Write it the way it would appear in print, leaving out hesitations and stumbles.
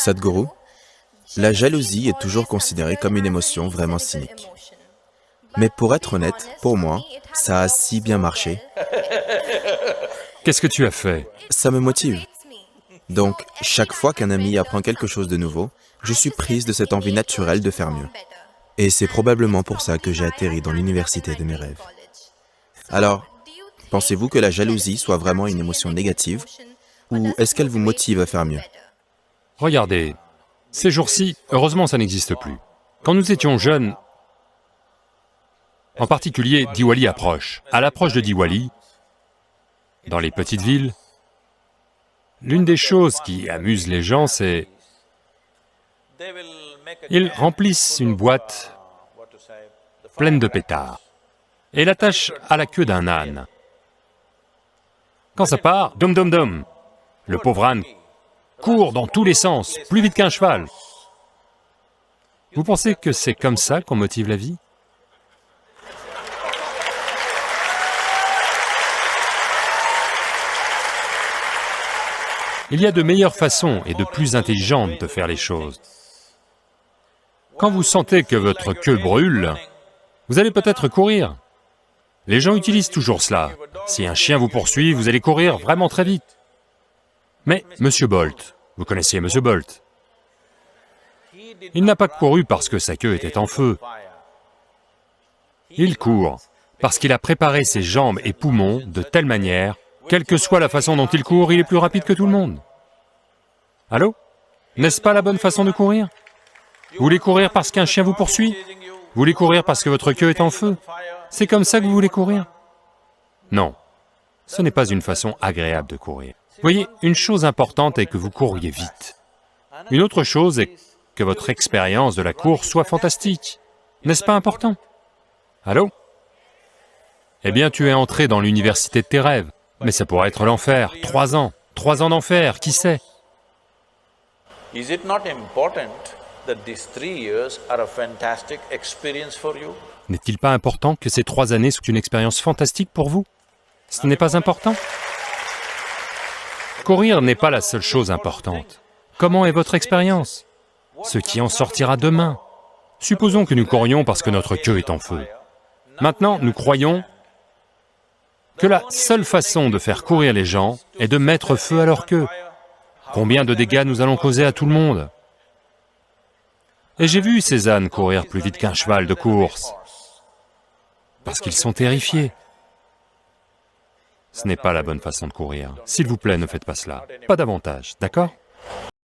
Sadhguru, la jalousie est toujours considérée comme une émotion vraiment cynique. Mais pour être honnête, pour moi, ça a si bien marché. Qu'est-ce que tu as fait? Ça me motive. Donc, chaque fois qu'un ami apprend quelque chose de nouveau, je suis prise de cette envie naturelle de faire mieux. Et c'est probablement pour ça que j'ai atterri dans l'université de mes rêves. Alors, pensez-vous que la jalousie soit vraiment une émotion négative, ou est-ce qu'elle vous motive à faire mieux? Regardez, ces jours-ci, heureusement ça n'existe plus. Quand nous étions jeunes, en particulier Diwali approche. À l'approche de Diwali, dans les petites villes, l'une des choses qui amuse les gens, c'est... Ils remplissent une boîte pleine de pétards et l'attachent à la queue d'un âne. Quand ça part, dom dom dom, le pauvre âne court dans tous les sens, plus vite qu'un cheval. Vous pensez que c'est comme ça qu'on motive la vie? Il y a de meilleures façons et de plus intelligentes de faire les choses. Quand vous sentez que votre queue brûle, vous allez peut-être courir. Les gens utilisent toujours cela. Si un chien vous poursuit, vous allez courir vraiment très vite. Mais Monsieur Bolt, vous connaissiez Monsieur Bolt, il n'a pas couru parce que sa queue était en feu. Il court parce qu'il a préparé ses jambes et poumons de telle manière, quelle que soit la façon dont il court, il est plus rapide que tout le monde. Allô? N'est-ce pas la bonne façon de courir? Vous voulez courir parce qu'un chien vous poursuit? Vous voulez courir parce que votre queue est en feu? C'est comme ça que vous voulez courir? Non, ce n'est pas une façon agréable de courir. Voyez, une chose importante est que vous couriez vite. Une autre chose est que votre expérience de la course soit fantastique. N'est-ce pas important? Allô? Eh bien, tu es entré dans l'université de tes rêves, mais ça pourrait être l'enfer. 3 ans d'enfer, qui sait? Is it not important that these 3 years are a fantastic experience for you? N'est-il pas important que ces 3 années soient une expérience fantastique pour vous? Ce n'est pas important? Courir n'est pas la seule chose importante. Comment est votre expérience? Ce qui en sortira demain. Supposons que nous courions parce que notre queue est en feu. Maintenant, nous croyons que la seule façon de faire courir les gens est de mettre feu à leur queue. Combien de dégâts nous allons causer à tout le monde? Et j'ai vu ces ânes courir plus vite qu'un cheval de course, parce qu'ils sont terrifiés. Ce n'est pas la bonne façon de courir. S'il vous plaît, ne faites pas cela. Pas davantage, d'accord?